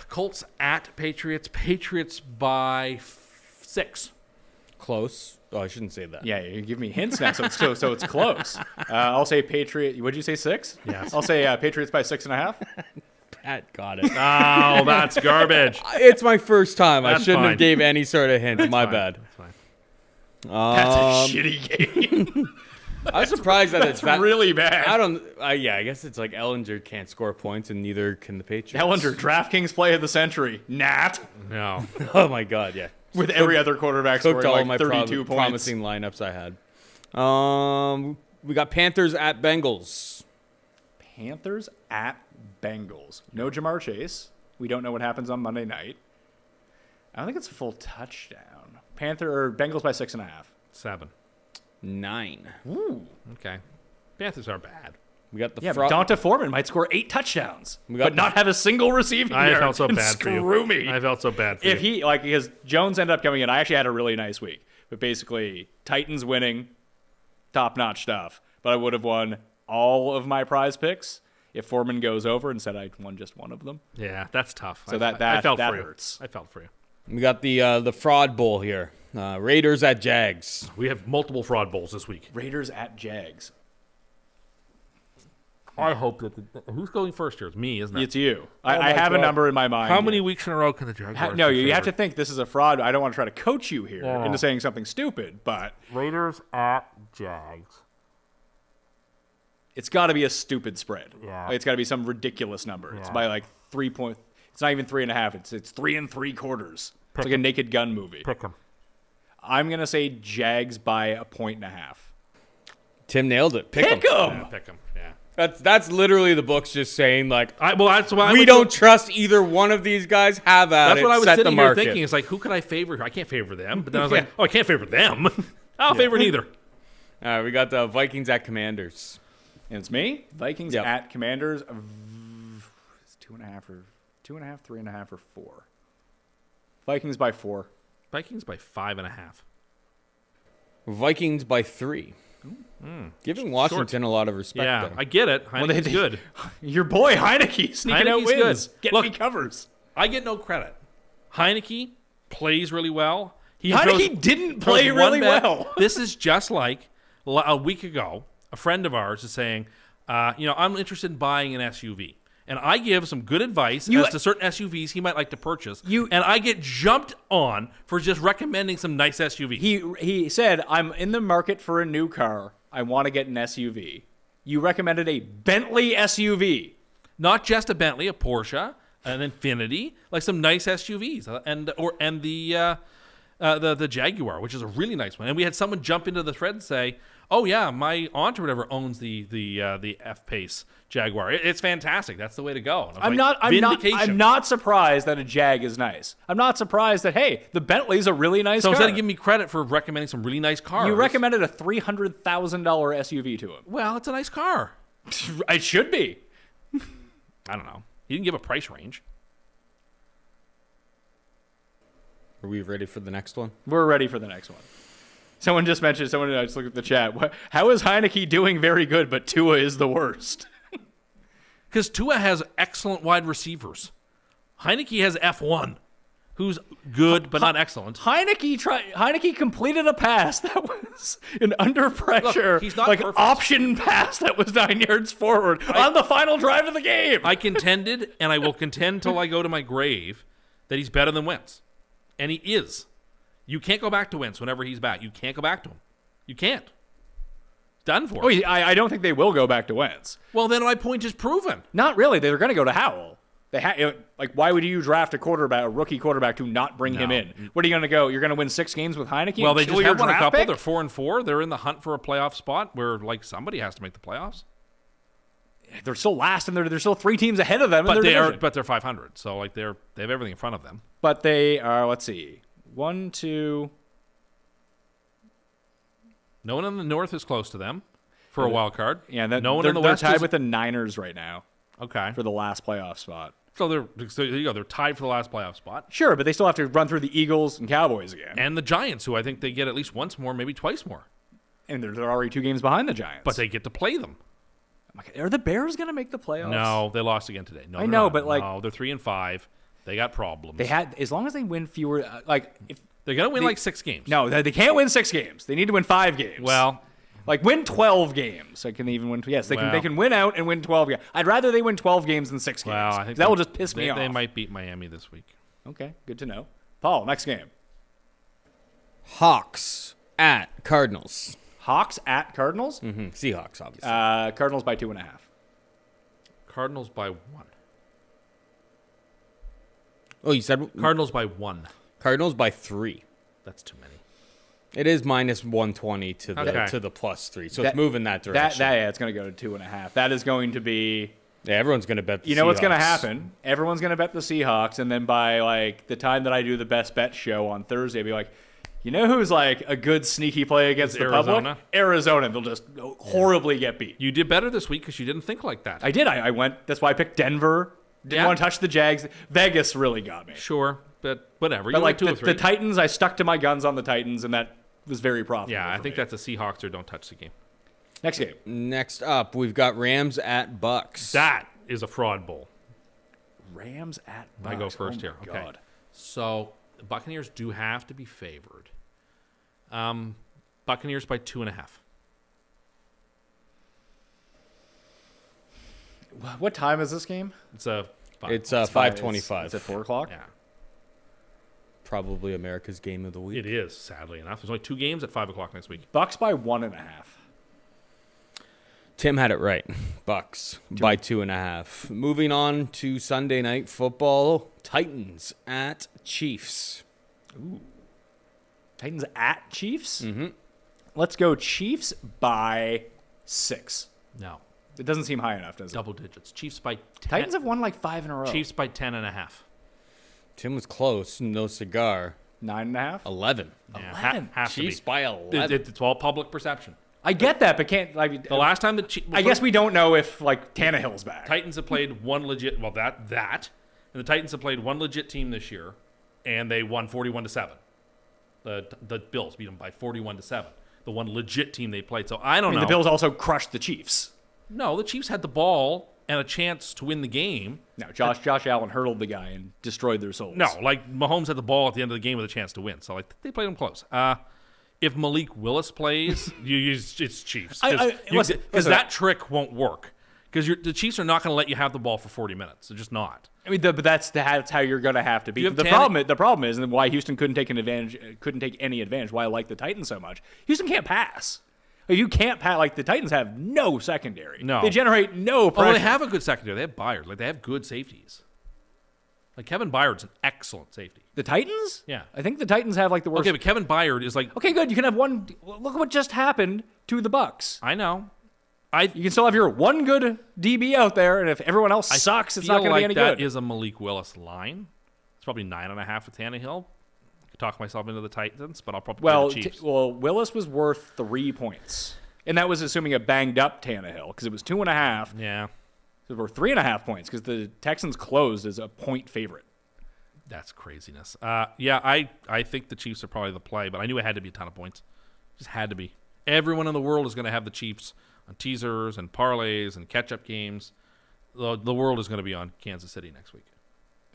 Colts at Patriots. Patriots by 6. Close. Oh, I shouldn't say that. Yeah, you give me hints now, so it's close. I'll say Patriot. What'd you say, 6? Yes. I'll say Patriots by 6.5. Pat got it. Oh, that's garbage. It's my first time. I That's shouldn't fine. have gave any sort of hint. My Fine. bad. That's fine. That's a shitty game. I was surprised that it's that. really bad. I don't. Yeah, I guess it's like Ellinger can't score points, and neither can the Patriots. Ellinger, DraftKings play of the century. Nat. No. Oh my God, yeah. With every other quarterback Cooked scoring all like my 32 points. promising lineups I had. We got Panthers at Bengals. Panthers at Bengals. No Jamar Chase. We don't know what happens on Monday night. I don't think it's a full touchdown. Bengals by 6.5. 7. 9. Ooh. Okay. Panthers are bad. We got the Yeah, but Donta Foreman might score 8 touchdowns, We got but not have a single receiving I yard. felt so and bad for you. Screw me. I felt so bad for If you. he because Jones ended up coming in, I actually had a really nice week. But basically, Titans winning, top-notch stuff. But I would have won all of my prize picks if Foreman goes over. Instead, I won just one of them. Yeah, that's tough. So I that felt that for you. hurts. I felt for you. We got the Fraud Bowl here. Raiders at Jags. We have multiple fraud bowls this week. Raiders at Jags. I hope that who's going first here? It's me, isn't it? It's you. Oh I have God. a number in my mind. How here. many weeks in a row can the Jaguars? No, be you have to favored? think this is a fraud. I don't want to try to coach you here Yeah. into saying something stupid, but Raiders at Jags. it's got to be a stupid spread. Yeah. It's got to be some ridiculous number. It's by like 3 point. It's not even 3.5. It's 3 3/4. It's like a Naked Gun movie. Pick 'em. I'm gonna say Jags by 1.5. Tim nailed it. Pick 'em. Pick 'em. Pick 'em. Yeah. That's literally the books just saying like That's why we don't trust either one of these guys. Have at That's it. what I was Set the sitting here market. thinking. It's like, who could I favor? I can't favor them. But then I was like, oh, I can't favor them. I'll favor neither. All right, we got the Vikings at Commanders. And it's me. Vikings Yep. at Commanders. It's 2.5 or 2.5, 3.5 or 4. Vikings by 4. Vikings by 5.5. Vikings by 3. Giving Washington a lot of respect. Yeah, there. I get it. Heineke's good. Your boy Heineke sneaking out Heineke's wins. good. Get Look, me covers. I get no credit. Heineke plays really well. Heineke didn't throws play one really bet. well. This is just like a week ago, a friend of ours is saying, I'm interested in buying an SUV. And I give some good advice as to certain SUVs he might like to purchase. And I get jumped on for just recommending some nice SUVs. He said, I'm in the market for a new car. I want to get an SUV. You recommended a Bentley SUV. Not just a Bentley, a Porsche, an Infiniti, like some nice SUVs, and the Jaguar, which is a really nice one. And we had someone jump into the thread and say, "Oh yeah, my aunt or whatever owns the F-Pace Jaguar. It's fantastic. That's the way to go." And I was I'm not surprised that a Jag is nice. I'm not surprised that the Bentley's a really nice So car. instead of giving me credit for recommending some really nice cars, You recommended a $300,000 SUV to him. Well, it's a nice car. It should be. I don't know. He didn't give a price range. Are we ready for the next one? We're ready for the next one. Someone just mentioned, I just looked at the chat. How is Heineke doing very good, but Tua is the worst? Because Tua has excellent wide receivers. Heineke has F1, who's good but not excellent. Heineke completed a pass that was an under pressure, Look, he's not like perfect. option pass that was 9 yards forward on the final drive of the game. I contended, and I will contend till I go to my grave, that he's better than Wentz. And he is. You can't go back to Wentz whenever he's back. You can't go back to him. You can't. It's done for. I don't think they will go back to Wentz. Well, then my point is proven. Not really. They're going to go to Howell. Why would you draft a rookie quarterback to not bring him in? What are you going to go? You're going to win 6 games with Heineke? Well, they and just kill your have won a draft couple. pick? They're 4-4. They're in the hunt for a playoff spot where somebody has to make the playoffs. They're still last, and there's still 3 teams ahead of them. But in their they are. division. But they're 500. So they have everything in front of them. But they are. Let's see. 1, 2. No one in the north is close to them for a wild card. Yeah, no one in the they're west tied is with the Niners right now okay. for the last playoff spot. So there you go. They're tied for the last playoff spot. Sure, but they still have to run through the Eagles and Cowboys again. And the Giants, who I think they get at least once more, maybe twice more. And they're already 2 games behind the Giants. But they get to play them. Are the Bears going to make the playoffs? No, they lost again today. No, I they're know, not. but no, they're 3-5. They got problems. As long as they win fewer, if they're gonna win like 6 games. No, they can't win 6 games. They need to win 5 games. Well, win 12 games. They can even win. Yes, they can win out and win 12 games. I'd rather they win 12 games than 6 games. well, I think that will just piss me off. They might beat Miami this week. Okay, good to know. Paul, next game. Hawks at Cardinals. Hawks at Cardinals. Seahawks, obviously. Cardinals by 2.5. Cardinals by 1. Oh, you said Cardinals by 1. Cardinals by 3. That's too many. It is minus 120 to the Okay. to the plus 3, so it's moving that direction. It's going to go to 2.5. That is going to be. Yeah, everyone's going to bet the You know what's going to Seahawks. happen? Everyone's going to bet the Seahawks, and then by the time that I do the best bet show on Thursday, I'll be like, you know who's a good sneaky play against the Arizona? public? Arizona. They'll just horribly get beat. You did better this week because you didn't think like that. I did. I went. That's why I picked Denver. Didn't want to touch the Jags. Vegas really got me. Sure, but whatever. But You went 2 or 3. the Titans, I stuck to my guns on the Titans, and that was very profitable. Yeah, I for think me. that's a Seahawks or don't touch the game. Next game. Next up, we've got Rams at Bucks. That is a fraud bowl. Rams at Bucks. I go first Oh here. my Okay. God. So the Buccaneers do have to be favored. Buccaneers by 2.5. What time is this game? It's a It's It's 5:25. It's at 4 o'clock? yeah. Probably America's game of the week. It is, sadly enough. There's only 2 games at 5 o'clock next week. Bucks by 1.5. Tim had it right. Bucks by 2.5. Moving on to Sunday night football. Titans at Chiefs. Titans at Chiefs? Mm-hmm. Let's go Chiefs by 6. No. It doesn't seem high enough, does it? Double digits. Chiefs by 10. Titans have won like 5 in a row. Chiefs by 10.5. Tim was close. No cigar. 9.5? 11. Yeah, 11. has to Chiefs be. by 11. It's all public perception. I get that, but can't. Like, The last time the I guess we don't know if like Tannehill's back. Titans have played one legit. Well, that, and the Titans have played one legit team this year, and they won 41-7. The Bills beat them by 41-7. The one legit team they played. So I don't know. The Bills also crushed the Chiefs. No, the Chiefs had the ball and a chance to win the game. No, Josh Allen hurdled the guy and destroyed their souls. No, like Mahomes had the ball at the end of the game with a chance to win. So like they played them close. If Malik Willis plays, it's Chiefs Listen, because that trick won't work. Because the Chiefs are not going to let you have the ball for 40 minutes. They're just not. I mean, but that's how you're going to have to be. You have The problem is, and why Houston couldn't take any advantage. Why I like the Titans so much. Houston can't pass. Like, you can't pass. Like the Titans have no secondary. No. They generate no pressure. Oh, they have a good secondary. They have Byard. Like they have good safeties. Like Kevin Byard's an excellent safety. The Titans? Yeah. I think the Titans have like the worst. Okay, but Kevin Byard is like. Okay, good. You can have one. Look at what just happened to the Bucks. I know. You can still have your one good DB out there, and if everyone else sucks, it's not going to be any that good. is a Malik Willis line. It's probably 9.5 with Tannehill. I could talk myself into the Titans, but I'll probably take the Chiefs. Willis was worth 3 points, and that was assuming a banged up Tannehill because it was 2.5. Yeah, So we're 3.5 points because the Texans closed as a point favorite. that's craziness. Yeah, I think the Chiefs are probably the play, but I knew it had to be a ton of points. Just had to be. Everyone in the world is going to have the Chiefs on teasers and parlays and catch-up games. The world is going to be on Kansas City next week.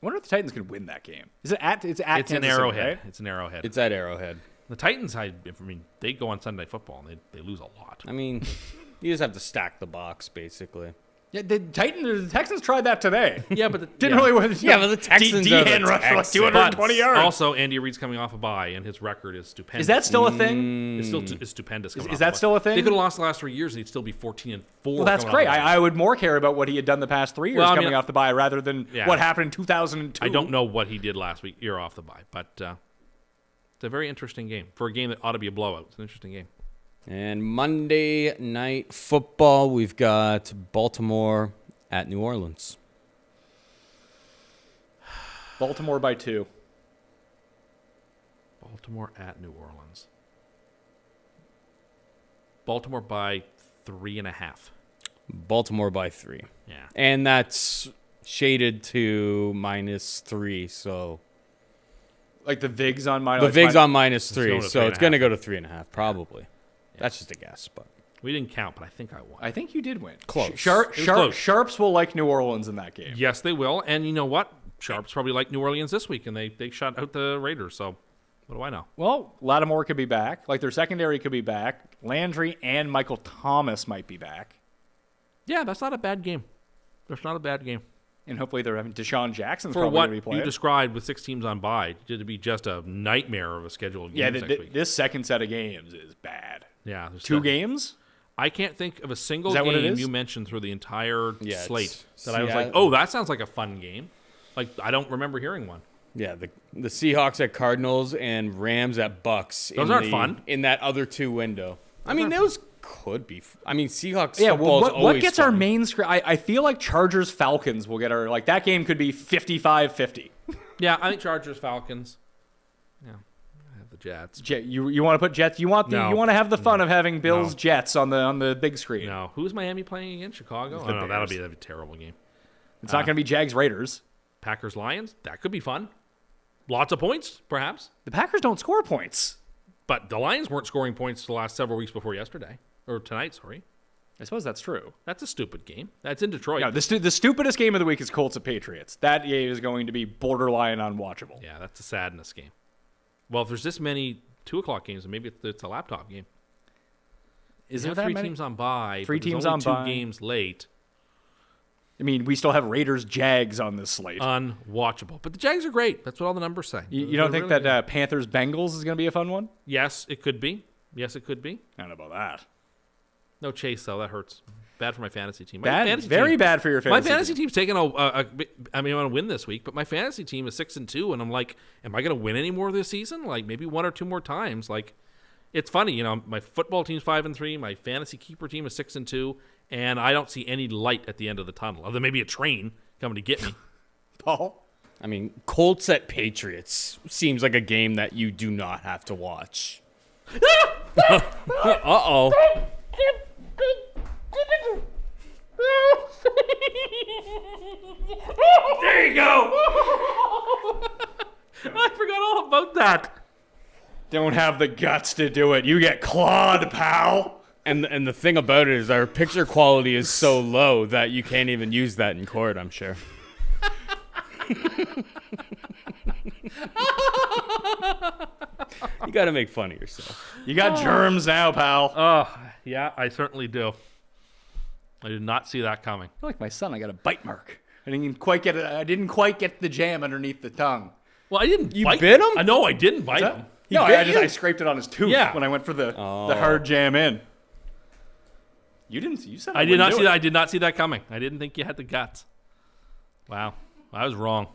I wonder if the Titans could win that game. Is it at? It's at. It's Kansas an City, Arrowhead. right? It's an Arrowhead. It's at Arrowhead. The Titans, I mean, they go on Sunday Night Football and they lose a lot. I mean, you just have to stack the box, basically. Yeah, the Texans tried that today. Yeah, but Didn't really win. Yeah, but the Texans are the D-Hen rushed for like Texans. 220 yards. Also, Andy Reid's coming off a bye, and his record is stupendous. Is that still a thing? It's still it's stupendous. coming Is off that bye. still a thing? They could have lost the last 3 years, and he'd still be 14-4. Well, that's coming great. off a bye. I would more care about what he had done the past 3 years Well, I mean, coming off the bye rather than yeah. what happened in 2002. I don't know what he did last week. You're off the bye, but it's a very interesting game for a game that ought to be a blowout. It's an interesting game. And Monday night football, we've got Baltimore at New Orleans. Baltimore by 2. Baltimore at New Orleans. Baltimore by 3.5. Baltimore by 3. Yeah. And that's shaded to -3, so Like the VIG's on my. the like VIG's my- on -3, going to so it's 3.5. going to go to 3.5 probably. That's just a guess, but We didn't count, but I think I won. I think you did win. Close. close. Sharps will like New Orleans in that game. Yes, they will. And you know what? Sharps probably like New Orleans this week, and they shut out the Raiders. So what do I know? Well, Lattimore could be back. Like their secondary could be back. Landry and Michael Thomas might be back. Yeah, that's not a bad game. That's not a bad game. And hopefully they're having Deshaun Jackson's For probably what going to be playing. you described with 6 teams on bye, to be just a nightmare of a scheduled Yeah, game next week. this second set of games is bad. Yeah, there's 2 that. games? I can't think of a single Is that what it game is? you mentioned through the entire Yeah, slate it's that I was like, Seattle. oh, that sounds like a fun game. Like, I don't remember hearing one. yeah, the Seahawks at Cardinals and Rams at Bucks. Those aren't fun. In that other 2 window. I mean, those could be. I mean, Seahawks Yeah, football well, is what always gets our fun. main screen? I feel like Chargers Falcons will get our like that game could be 55-50. Yeah, I think Chargers, Falcons. Yeah, I have the Jets. You want to put Jets? You want No. you want to have the fun of having Bills No. Jets on the big screen? No, who's Miami playing again? Chicago? The Oh, no, that'll Bears. be a terrible game. It's not going to be Jags Raiders. Packers, Lions? That could be fun. Lots of points, perhaps. The Packers don't score points. But the Lions weren't scoring points the last several weeks before yesterday. Or tonight, sorry. I suppose that's true. That's a stupid game. That's in Detroit. No, the stupidest game of the week is Colts at Patriots. That game is going to be borderline unwatchable. Yeah, that's a sadness game. Well, if there's this many 2:00 games, and maybe it's a laptop game. Is They there have that three many? teams on bye? Three but there's teams only on two bye. games late. I mean, we still have Raiders Jags on this slate. Unwatchable. But the Jags are great. That's what all the numbers say. you don't think that Panthers Bengals is going to be a fun one? Yes, it could be. Yes, it could be. I don't know about that. No Chase, though. That hurts. Bad for my fantasy team. Very bad for your fantasy. My fantasy team. team's taking I mean, I want to win this week, but my fantasy team is 6-2, and I'm like, am I going to win any more this season? Like, maybe one or two more times. Like, it's funny, you know. My football team's 5-3. My fantasy keeper team is 6-2, and I don't see any light at the end of the tunnel. Other than maybe a train coming to get me. Paul? I mean, Colts at Patriots seems like a game that you do not have to watch. Uh-oh. There you go. I forgot all about that. Don't have the guts to do it. You get clawed, pal. And the thing about it is our picture quality is so low that you can't even use that in court, I'm sure. You got to make fun of yourself. You got germs now, pal. Oh, yeah, I certainly do. I did not see that coming. I feel like my son. I got a bite mark. I didn't quite get it. I didn't quite get the jam underneath the tongue. Well, I didn't. You bite bit him? I know I didn't bite That- him. No, bit I you? scraped it on his tooth Yeah. when I went for the hard jam in. You didn't. You said I did not wouldn't see do that. it. I did not see that coming. I didn't think you had the guts. Wow, I was wrong.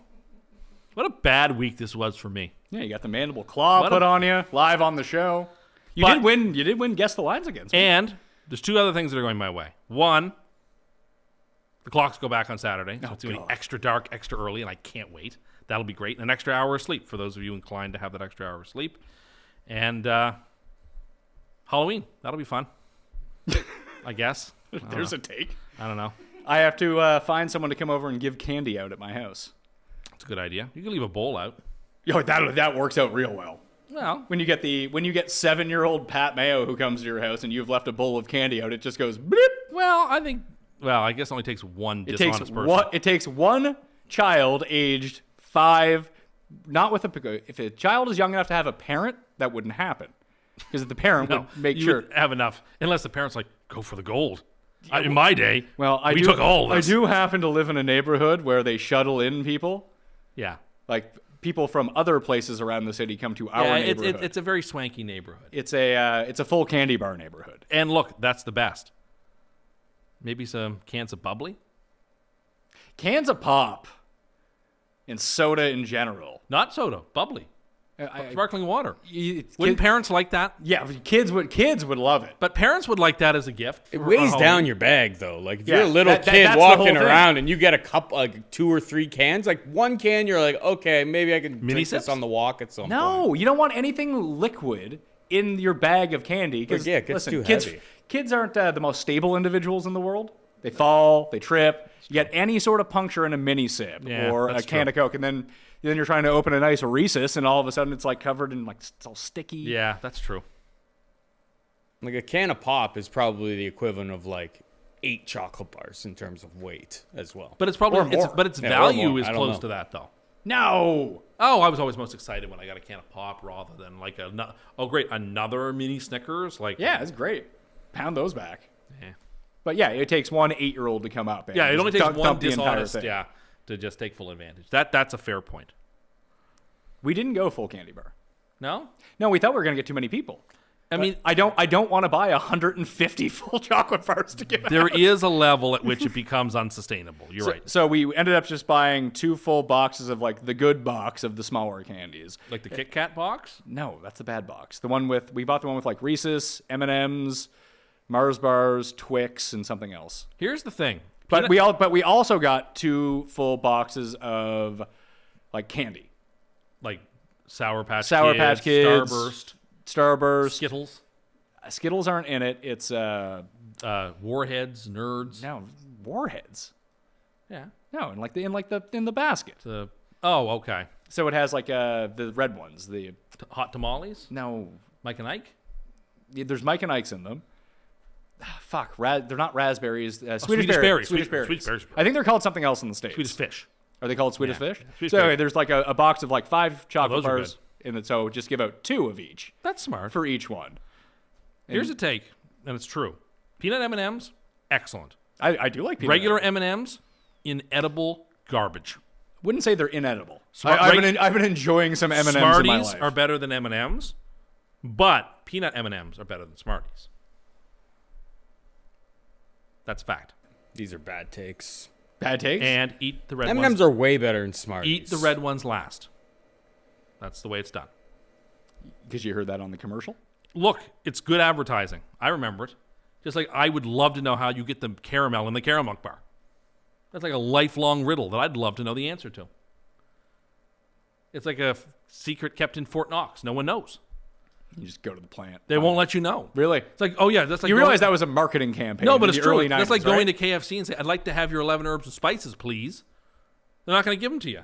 What a bad week this was for me. Yeah, you got the mandible claw What put a- on you live on the show. You But- did win. You did win. Guess the lines against me. And there's two other things that are going my way. One, the clocks go back on Saturday. So Oh, it's going to God. be extra dark, extra early, and I can't wait. That'll be great. And an extra hour of sleep for those of you inclined to have that extra hour of sleep. And Halloween. That'll be fun. I guess. There's a take. I don't know. I have to find someone to come over and give candy out at my house. It's a good idea. You can leave a bowl out. Yo, that works out real well. Well, When you get 7-year-old Pat Mayo who comes to your house and you've left a bowl of candy out, it just goes blip. I guess it only takes one It takes dishonest person. It takes one child aged 5, not with if a child is young enough to have a parent, that wouldn't happen. Because the parent would make you sure. would have enough, unless the parents like go for the gold. In my day, Well, we took all I this. do happen to live in a neighborhood where they shuttle in people. Yeah, Like people from other places around the city come to our yeah. neighborhood. It's a very swanky neighborhood. It's a full candy bar neighborhood. And look, that's the best. Maybe some cans of bubbly, Cans of pop and soda in general. not soda, bubbly, sparkling water. Wouldn't Kid, parents like that? yeah, kids would love it. But parents would like that as a gift. It for weighs Halloween. down your bag, though. Like, if Yeah, you're a little that's kid the whole walking thing. around and you get a couple, like 2 or 3 cans, like one can, you're like, okay, maybe I can Mini drink sips? this on the walk at some point. No, you don't want anything liquid in your bag of candy. Because Yeah, it gets too kids, heavy. kids aren't the most stable individuals in the world. They fall, they trip. You get any sort of puncture in a mini sip Yeah, or a that's can true. of Coke, and then you're trying to open a nice Reese's, and all of a sudden it's like covered in like it's all sticky. Yeah, that's true. Like a can of pop is probably the equivalent of like 8 chocolate bars in terms of weight as well. But it's probably Or more. its Yeah, or value more. is I don't close know. to that though. No. Oh, I was always most excited when I got a can of pop rather than like another mini Snickers. Like Yeah, it's great. Pound those back. yeah. But yeah, it takes one 8-year-old to come up. And Yeah, it just only takes dump one the entire dishonest, thing. to just take full advantage. That's a fair point. We didn't go full candy bar. No, No, we thought we were gonna get too many people. I mean I don't want to buy 150 full chocolate bars to give out. there is a level at which it becomes unsustainable. You're right. So we ended up just buying 2 full boxes of like the good box of the smaller candies. Like the Kit Kat box. No, that's the bad box. We bought the one with like Reese's, M&M's, Mars bars, Twix, and something else. Here's the thing. But we also got 2 full boxes of like candy, like Sour Patch Kids, Kids, Starburst, Starburst. Skittles, Skittles aren't in it. It's Warheads, Nerds. no Warheads. Yeah. No, in the basket. Okay. So it has like the red ones. The Hot tamales. no, Mike and Ike. there's Mike and Ike's in them. Fuck, they're not raspberries. Swedish Swedish berries. berries. Swedish Swedish berries. berries. I think they're called something else in the States. Swedish fish. Are they called Swedish Yeah. fish? Swedish so berries. there's like a box of like 5 chocolate those are bars And so just give out 2 of each That's smart. for each one. Here's a take, and it's true. Peanut M&Ms, excellent. I do like peanut Regular M&Ms. M&Ms, inedible garbage. Wouldn't say they're inedible. Smart- I've been enjoying some M&Ms in my Smarties life. are better than M&Ms, but peanut M&Ms are better than Smarties. That's fact. These are bad takes. Bad takes? And eat the red M&Ms ones. are way better than Smarties. Eat the red ones last. That's the way it's done. Because you heard that on the commercial? Look, it's good advertising. I remember it. Just like I would love to know how you get the caramel in the caramel bar. That's like a lifelong riddle that I'd love to know the answer to. It's like a secret kept in Fort Knox. No one knows. You just go to the plant. They won't let you know. Really? It's like, oh yeah, that's like You going- realize that was a marketing campaign. No, but in it's the true. early That's 90s, like going right? to KFC and say, "I'd like to have your 11 herbs and spices, please." They're not going to give them to you.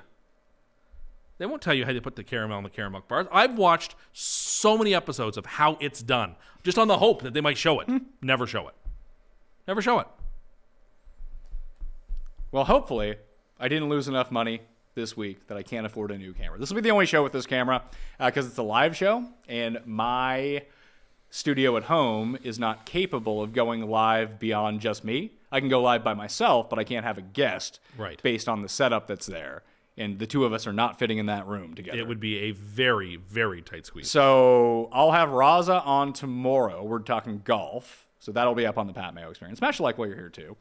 They won't tell you how to put the caramel in the caramel bars. I've watched so many episodes of how it's done, just on the hope that they might show it. Never show it. Never show it. Well, hopefully, I didn't lose enough money this week that I can't afford a new camera. This will be the only show with this camera because it's a live show, and my studio at home is not capable of going live beyond just me. I can go live by myself, but I can't have a guest Right. based on the setup that's there. And the two of us are not fitting in that room together. It would be a very, very tight squeeze. So I'll have Raza on tomorrow. We're talking golf. So that'll be up on the Pat Mayo Experience. Smash a like while you're here too.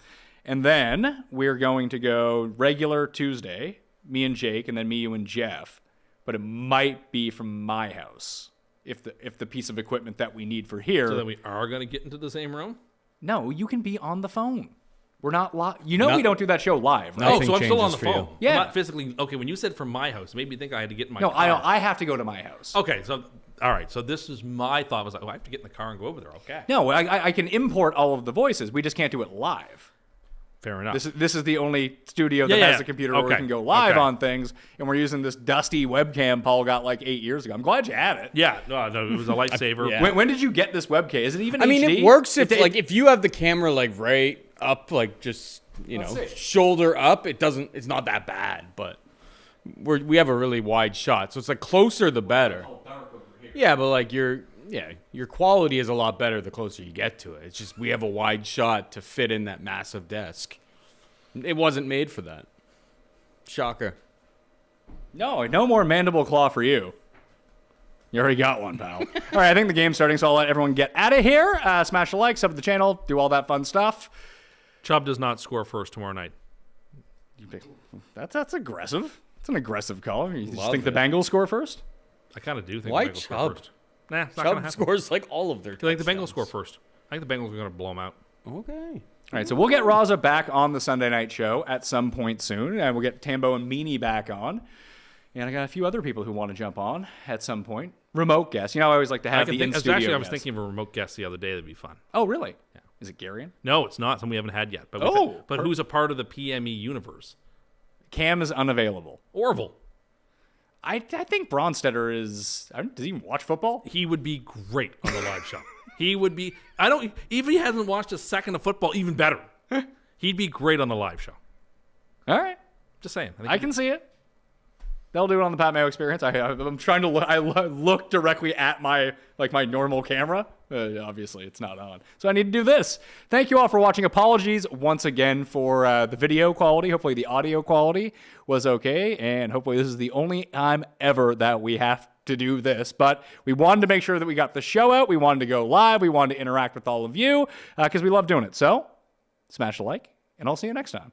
And then we're going to go regular Tuesday, me and Jake, and then me, you, and Jeff. But it might be from my house if the piece of equipment that we need for here. So that we are going to get into the same room? No, you can be on the phone. We're not live. You know No- we don't do that show live, right? Oh, Nothing so I'm still on the changes for you. phone. Yeah. I'm not physically. Okay, when you said from my house, it made me think I had to get in my No, car. I have to go to my house. Okay, so, all right. So this is my thought. Was like, oh, I have to get in the car and go over there. Okay. No, I can import all of the voices. We just can't do it live. Fair enough. This is the only studio that Yeah, has yeah. a computer where we Okay. can go live Okay. on things, and we're using this dusty webcam Paul got like 8 years ago. I'm glad you had it. yeah, no, it was a lifesaver. Yeah. When did you get this webcam? Is it even I mean, HD? it works if It- if you have the camera like right up, like just Let's see. shoulder up. It's not that bad, but we have a really wide shot, so it's like closer the better. Yeah, but like your quality is a lot better the closer you get to it. It's just we have a wide shot to fit in that massive desk. It wasn't made for that. Shocker. No more mandible claw for you. You already got one, pal. All right, I think the game's starting, so I'll let everyone get out of here. Smash a like, sub to the channel, do all that fun stuff. Chubb does not score first tomorrow night. That's aggressive. It's an aggressive call. You just Love think the it. Bengals score first? I kind of do think Why the Bengals score Chubb? first. Nah, it's not going to Chubb happen. scores like all of their. I think the Bengals touchdowns. score first. I think the Bengals are going to blow them out. Okay. All right, so we'll get Raza back on the Sunday night show at some point soon, and we'll get Tambo and Meanie back on. And I got a few other people who want to jump on at some point. Remote guests. You know, I always like to have the in-studio Actually, I was guests. thinking of a remote guest the other day that'd be fun. Oh, really? Yeah. Is it Garion? No, it's not. Something we haven't had yet. But who's a part of the PME universe? Cam is unavailable. Orville. I think Bronstetter is... Does he even watch football? He would be great on the live show. He would be. I don't. Even if he hasn't watched a second of football, even better. He'd be great on the live show. All right. Just saying. I can see it. They'll do it on the Pat Mayo Experience. I'm trying to look. I look directly at my normal camera. Obviously, it's not on, so I need to do this. Thank you all for watching. Apologies once again for the video quality. Hopefully, the audio quality was okay, and hopefully, this is the only time ever that we have to do this. But we wanted to make sure that we got the show out. We wanted to go live. We wanted to interact with all of you because we love doing it. So, smash a like, and I'll see you next time.